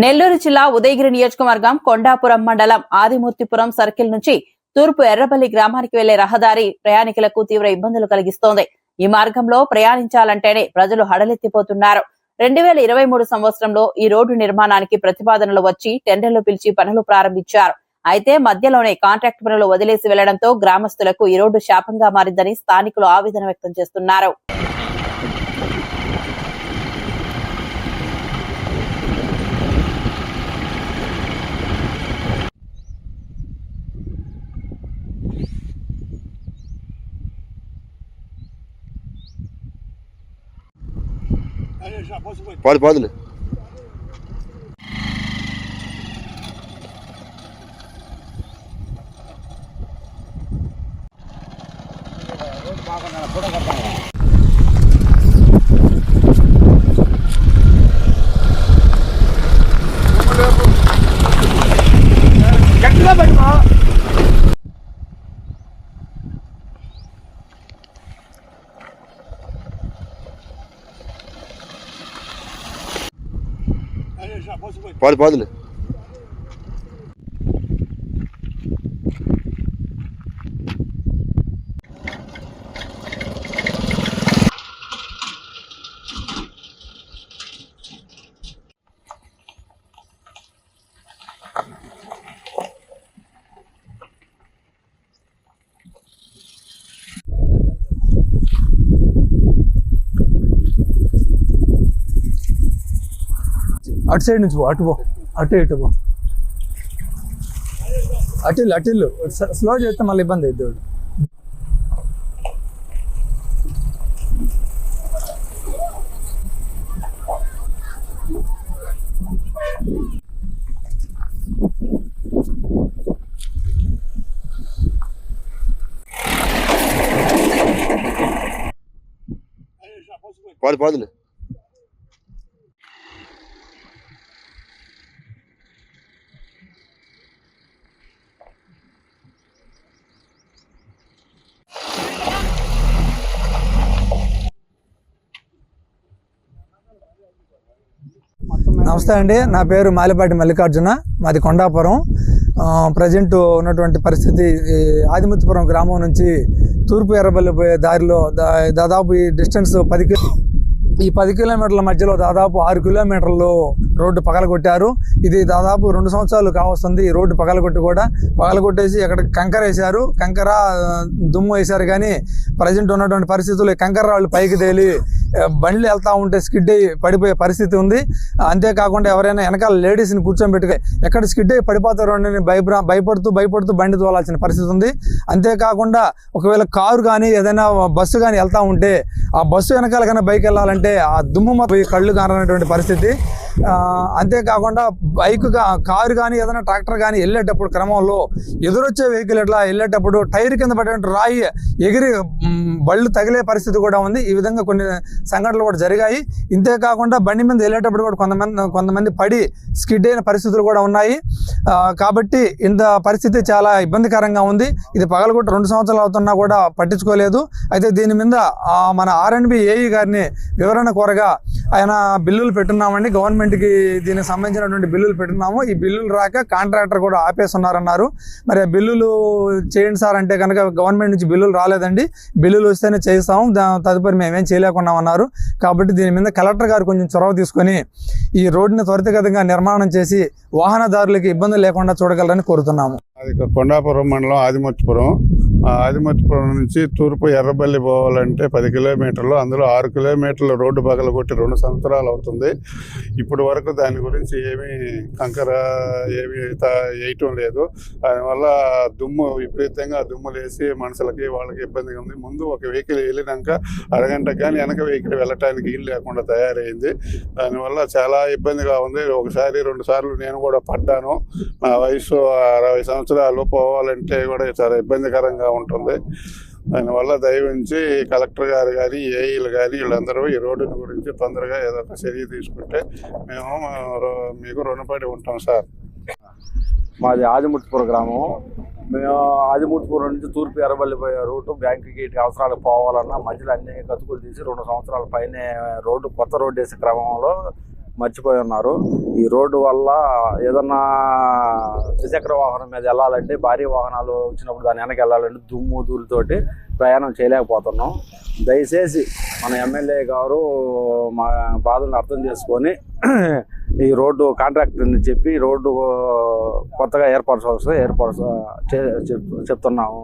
నెల్లూరు జిల్లా ఉదయగిరి నియోజకవర్గం కొండాపురం మండలం ఆదిమూర్తిపురం సర్కిల్ నుంచి తూర్పు ఎర్రబల్లి గ్రామానికి వెళ్లే రహదారి ప్రయాణికులకు తీవ్ర ఇబ్బందులు కలిగిస్తోంది. ఈ మార్గంలో ప్రయాణించాలంటేనే ప్రజలు హడలెత్తిపోతున్నారు. 2023 సంవత్సరంలో ఈ రోడ్డు నిర్మాణానికి ప్రతిపాదనలు వచ్చి టెండర్లు పిలిచి పనులు ప్రారంభించారు. అయితే మధ్యలోనే కాంట్రాక్ట్ పనులు వదిలేసి వెళ్లడంతో గ్రామస్తులకు ఈ రోడ్డు శాపంగా మారిందని స్థానికులు ఆవేదన వ్యక్తం చేస్తున్నారు. పాదులే గట్టిగా పెట్టుకో. పాదులే అటు సైడ్ నుంచి పో, అటు పో, అటు ఇటు పో, అటిల్లు స్లో చేస్తే మళ్ళీ ఇబ్బంది అవుతుంది. పాదులే నమస్తే అండి, నా పేరు మాలిపాటి మల్లికార్జున, మాది కొండాపురం. ప్రజెంట్ ఉన్నటువంటి పరిస్థితి ఆదిమూర్తిపురం గ్రామం నుంచి తూర్పు ఎర్రబల్లి పోయే దారిలో దాదాపు ఈ డిస్టెన్స్ 10 కిలోమీటర్ల మధ్యలో దాదాపు 6 కిలోమీటర్లు రోడ్డు పగలగొట్టారు. ఇది దాదాపు 2 సంవత్సరాలు కావస్తుంది. ఈ రోడ్డు పగలగొట్టేసి అక్కడ కంకర వేశారు. కంకర దుమ్ము వేశారు. కానీ ప్రజెంట్ ఉన్నటువంటి పరిస్థితుల్లో కంకర రాళ్ళు పైకి తేలి బండ్లు వెళ్తూ ఉంటే స్కిడ్ అయ్యి పడిపోయే పరిస్థితి ఉంది. అంతేకాకుండా ఎవరైనా వెనకాల లేడీస్ని కూర్చోబెట్టుకు ఎక్కడ స్కిడ్ అయ్యి పడిపోతారో అని భయపడుతూ బండి తోలాల్సిన పరిస్థితి ఉంది. అంతేకాకుండా ఒకవేళ కారు కానీ ఏదైనా బస్సు కానీ వెళ్తూ ఉంటే ఆ బస్సు వెనకాల కన్నా బైక్ వెళ్ళాలంటే ఆ దుమ్ము మొత్తం కళ్ళు కానటువంటి పరిస్థితి. అంతేకాకుండా కారు కానీ ఏదైనా ట్రాక్టర్ కానీ వెళ్ళేటప్పుడు క్రమంలో ఎదురొచ్చే వెహికల్ ఎట్లా వెళ్ళేటప్పుడు టైర్ కింద పడేటువంటి రాయి ఎగిరి బళ్ళు తగిలే పరిస్థితి కూడా ఉంది. ఈ విధంగా కొన్ని సంఘటనలు కూడా జరిగాయి. ఇంతేకాకుండా బండి మీద వెళ్ళేటప్పుడు కూడా కొంతమంది పడి స్కిడ్ అయిన పరిస్థితులు కూడా ఉన్నాయి. కాబట్టి ఇంత పరిస్థితి చాలా ఇబ్బందికరంగా ఉంది. ఇది పగలగొట్టి 2 సంవత్సరాలు అవుతున్నా కూడా పట్టించుకోలేదు. అయితే దీని మీద మన R&B ఏఈ గారిని వివరణ కోరగా ఆయన బిల్లులు పెట్టున్నామండి, గవర్నమెంట్కి దీనికి సంబంధించినటువంటి బిల్లులు పెట్టున్నాము. ఈ బిల్లులు రాక కాంట్రాక్టర్ కూడా ఆపేస్తున్నారన్నారు. మరి ఆ బిల్లులు చేయండి సార్ అంటే కనుక గవర్నమెంట్ నుంచి బిల్లులు రాలేదండి, బిల్లులు వస్తేనే చేస్తాము, తదుపరి మేమేం చేయలేకున్నామన్నారు. కాబట్టి దీని మీద కలెక్టర్ గారు కొంచెం చొరవ తీసుకొని ఈ రోడ్డుని త్వరితగతిగా నిర్మాణం చేసి వాహనదారులకి ఇబ్బందులు లేకుండా చూడగలరని కోరుతున్నాము. అది కొండాపురం మండలం ఆదిమూర్తిపురం నుంచి తూర్పు ఎర్రబల్లి పోవాలంటే 10 కిలోమీటర్లు, అందులో 6 కిలోమీటర్లు రోడ్డు పగలగొట్టి 2 సంవత్సరాలు అవుతుంది. ఇప్పుడు వరకు దాని గురించి ఏమీ కంకర ఏమీ వేయటం లేదు. దానివల్ల విపరీతంగా దుమ్ములేసి మనుషులకి వాళ్ళకి ఇబ్బందిగా ఉంది. ముందు ఒక వెహికల్ వెళ్ళినాక అరగంటకు కానీ వెనక వెహికల్ వెళ్ళటానికి వీలు లేకుండా తయారైంది. దానివల్ల చాలా ఇబ్బందిగా ఉంది. 1-2 సార్లు నేను కూడా పడ్డాను. నా వయసు 60 సంవత్సరాలు, పోవాలంటే కూడా చాలా ఇబ్బందికరంగా ఉంటుంది. దానివల్ల దయవుంచి కలెక్టర్ గారు కానీ ఏఈలు కానీ వీళ్ళందరూ ఈ రోడ్డుని గురించి తొందరగా ఏదో ఒక చర్య తీసుకుంటే మేము మీకు రుణపడి ఉంటాం సార్. మాది ఆదిమూర్తిపురం గ్రామం. మేము ఆదిమూర్తిపురం నుంచి తూర్పు ఎర్రబల్లి పోయే రూటు బ్యాంకుకి ఇటు అవసరాలకు పోవాలన్నా మధ్యలో అన్ని గతుకులు తీసి 2 సంవత్సరాల పైనే కొత్త రోడ్డు వేసే క్రమంలో మర్చిపోయి ఉన్నారు. ఈ రోడ్డు వల్ల ఏదన్నా ద్విచక్ర వాహనం మీద వెళ్ళాలంటే, భారీ వాహనాలు వచ్చినప్పుడు దాని వెనక వెళ్ళాలంటే దుమ్ము ధూళితోటి ప్రయాణం చేయలేకపోతున్నాం. దయచేసి మన ఎమ్మెల్యే గారు మా బాధలను అర్థం చేసుకొని ఈ రోడ్డు కాంట్రాక్టర్ని చెప్పి రోడ్డు కొత్తగా ఏర్పరచాల్సి చెప్తున్నాము.